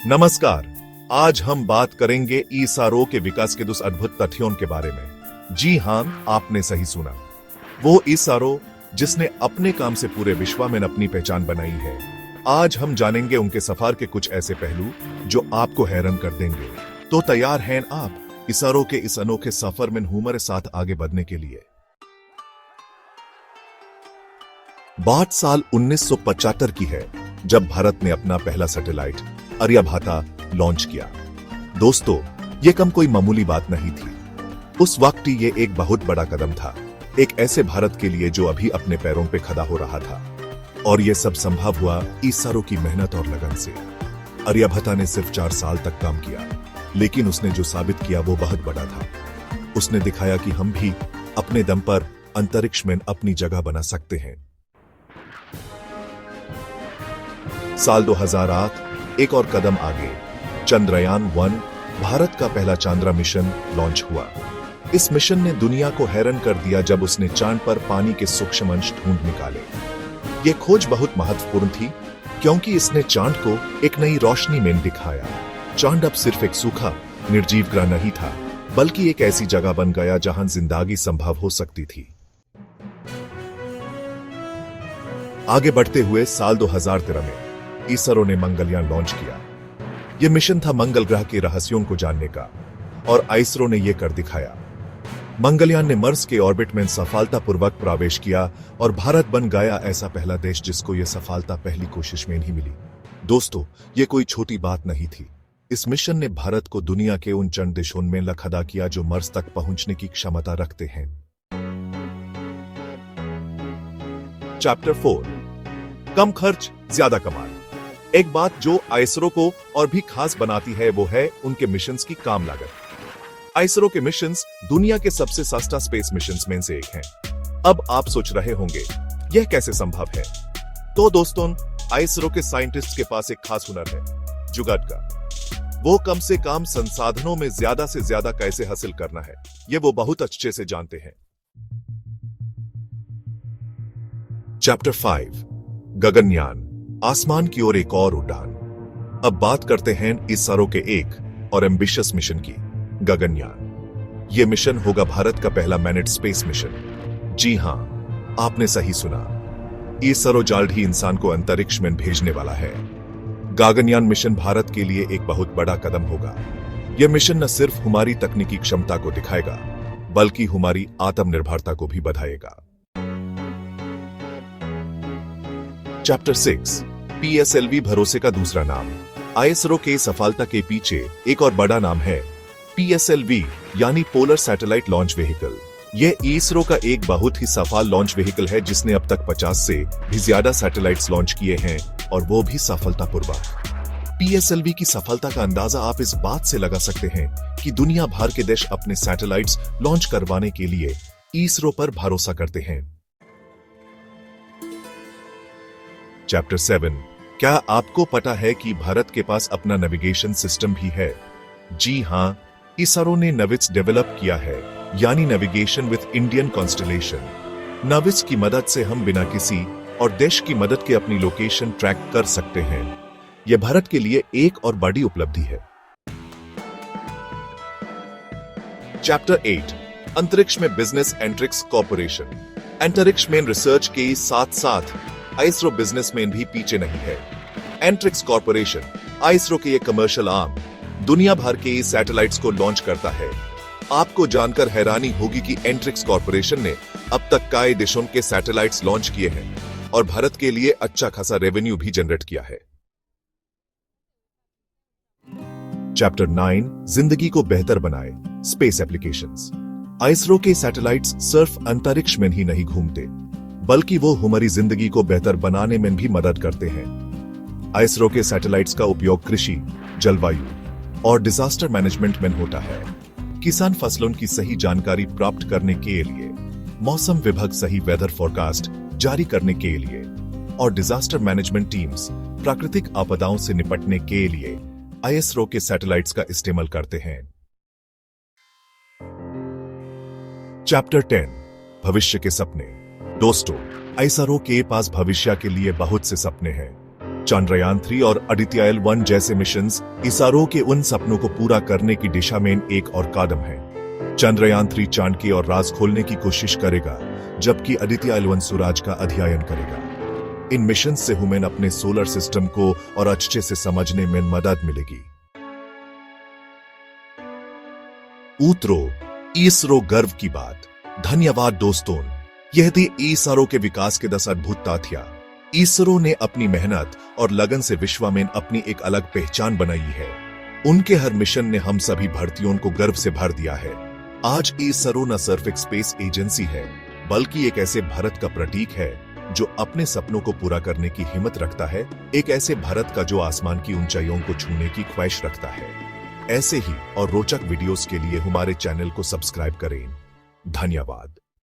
नमस्कार। आज हम बात करेंगे ईसारो के विकास के उस अद्भुत तथ्यों के बारे में। जी हां, आपने सही सुना। वो ईसारो जिसने अपने काम से पूरे विश्व में अपनी पहचान बनाई है। आज हम जानेंगे उनके सफर के कुछ ऐसे पहलू जो आपको हैरान कर देंगे। तो तैयार हैं आप ईसारो के इस अनोखे सफर में हमारे साथ आगे बढ़ने के लिए। बात साल 1975 की है, जब भारत ने अपना पहला सैटेलाइट आर्यभट्टा लॉन्च किया। दोस्तों, यह कम कोई मामूली बात नहीं थी। उस वक्त ये एक बहुत बड़ा कदम था, एक ऐसे भारत के लिए जो अभी अपने पैरों पे खड़ा हो रहा था। और यह सब संभव हुआ ईसारो की मेहनत और लगन से। आर्यभट्टा ने सिर्फ 4 साल तक काम किया, लेकिन उसने जो साबित किया वो बहुत बड़ा था। उसने दिखाया कि हम भी अपने दम पर अंतरिक्ष में अपनी जगह बना सकते हैं। साल 2008 एक और कदम आगे, चंद्रयान-1 भारत का पहला चांद्र मिशन लॉन्च हुआ। इस मिशन ने दुनिया को हैरान कर दिया जब उसने चांद पर पानी के सूक्ष्म अंश ढूंढ निकाले। यह खोज बहुत महत्वपूर्ण थी, क्योंकि इसने चांद को एक नई रोशनी में दिखाया। चांद अब सिर्फ एक सूखा निर्जीव ग्रह नहीं था, बल्कि एक ऐसी जगह बन गया जहां जिंदगी संभव हो सकती थी। आगे बढ़ते हुए साल 2013 में ईसारो ने मंगलयान लॉन्च किया। यह मिशन था मंगल ग्रह के रहस्यों को जानने का, और ईसारो ने यह कर दिखाया। मंगलयान ने मार्स के ऑर्बिट में सफलतापूर्वक प्रवेश किया और भारत बन गया ऐसा पहला देश जिसको यह सफलता पहली कोशिश में नहीं मिली। दोस्तों, यह कोई छोटी बात नहीं थी। इस मिशन ने भारत को दुनिया के उन चंद देशों में खड़ा किया जो मार्स तक पहुंचने की क्षमता रखते हैं। चैप्टर 4, कम खर्च ज्यादा कमाल। एक बात जो ईसारो को और भी खास बनाती है वो है उनके मिशंस की कम लागत। ईसारो के मिशंस दुनिया के सबसे सस्ता स्पेस मिशंस में से एक हैं। अब आप सोच रहे होंगे यह कैसे संभव है? तो दोस्तों, ईसारो के साइंटिस्ट के पास एक खास हुनर है, जुगाड़ का। वो कम से कम संसाधनों में ज्यादा से ज्यादा कैसे हासिल करना है, ये वो बहुत अच्छे से जानते हैं। चैप्टर 5, गगनयान, आसमान की ओर एक और उड़ान। अब बात करते हैं ईसारो के एक और एम्बिशियस मिशन की, गगनयान। यह मिशन होगा भारत का पहला मैनेड स्पेस मिशन। जी हां, आपने सही सुना। ईसारो जल्द ही इंसान को अंतरिक्ष में भेजने वाला है। गगनयान मिशन भारत के लिए एक बहुत बड़ा कदम होगा। यह मिशन न सिर्फ हमारी तकनीकी क्षमता को दिखाएगा, बल्कि हमारी आत्मनिर्भरता को भी बढ़ाएगा। चैप्टर 6, PSLV भरोसे का दूसरा नाम। ईसारो के सफलता के पीछे एक और बड़ा नाम है, PSLV यानी पोलर सैटेलाइट लॉन्च व्हीकल। यह ईसारो का एक बहुत ही सफल लॉन्च व्हीकल है जिसने अब तक 50 से भी ज्यादा सैटेलाइट्स लॉन्च किए हैं, और वो भी सफलतापूर्वक। PSLV की सफलता का अंदाजा आप इस बात से लगा सकते हैं कि दुनिया भर के देश अपने सैटेलाइट्स लॉन्च करवाने के लिए ईसारो पर भरोसा करते हैं। चैप्टर 7, क्या आपको पता है कि भारत के पास अपना नेविगेशन सिस्टम भी है? जी हां, ईसारो ने नविस डेवलप किया है, यानी नेविगेशन विद इंडियन कॉन्स्टलेशन। नविस की मदद से हम बिना किसी और देश की मदद के अपनी लोकेशन ट्रैक कर सकते हैं। यह भारत के लिए एक और बड़ी उपलब्धि है। चैप्टर 8, अंतरिक्ष में बिजनेस एंट्रिक्स कॉर्पोरेशन। अंतरिक्ष में रिसर्च के साथ साथ ईसारो बिजनेस में भी पीछे नहीं है। एंट्रिक्स कॉर्पोरेशन, ईसारो के ये कमर्शियल आर्म, दुनिया भर के सैटेलाइट्स को लॉन्च करता है। आपको जानकर हैरानी होगी कि एंट्रिक्स कॉर्पोरेशन ने अब तक कई देशों के सैटेलाइट्स लॉन्च किए हैं और भारत के लिए अच्छा खासा रेवेन्यू भी जनरेट किया है। चैप्टर 9, जिंदगी को बेहतर बनाए, स्पेस एप्लीकेशंस। ईसारो के सैटेलाइट्स सिर्फ अंतरिक्ष में ही नहीं घूमते, बल्कि वो हमारी जिंदगी को बेहतर बनाने में भी मदद करते हैं। ईसारो के सैटेलाइट्स का उपयोग कृषि, जलवायु और डिजास्टर मैनेजमेंट में होता है। किसान फसलों की सही जानकारी प्राप्त करने के लिए, मौसम विभाग सही वेदर फोरकास्ट जारी करने के लिए, और डिजास्टर मैनेजमेंट टीम्स प्राकृतिक आपदाओं से निपटने के लिए ईसारो के सैटेलाइट्स का इस्तेमाल करते हैं। चैप्टर 10, भविष्य के सपने। दोस्तों, ईसारो के पास भविष्य के लिए बहुत से सपने हैं। चंद्रयान 3 और आदित्य-L1 जैसे मिशंस इसरो के उन सपनों को पूरा करने की दिशा में एक और कदम है। चंद्रयान 3 चांद की और राज खोलने की कोशिश करेगा, जबकि आदित्य-L1 सूरज का अध्ययन करेगा। इन मिशन से हमें अपने सोलर सिस्टम को और अच्छे से समझने में मदद मिलेगी। उत्तरो इसरो गर्व की बात। धन्यवाद दोस्तों। यह थी इसरो के विकास के 10 अद्भुत तथ्य। इसरो ने अपनी मेहनत और लगन से विश्व में अपनी एक अलग पहचान बनाई है। उनके हर मिशन ने हम सभी भारतीयों को गर्व से भर दिया है। आज इसरो न सिर्फ एक स्पेस एजेंसी है, बल्कि एक ऐसे भारत का प्रतीक है जो अपने सपनों को पूरा करने की हिम्मत रखता है, एक ऐसे भारत का जो आसमान की ऊंचाइयों को छूने की ख्वाहिश रखता है। ऐसे ही और रोचक वीडियोस के लिए हमारे चैनल को सब्सक्राइब करें। धन्यवाद।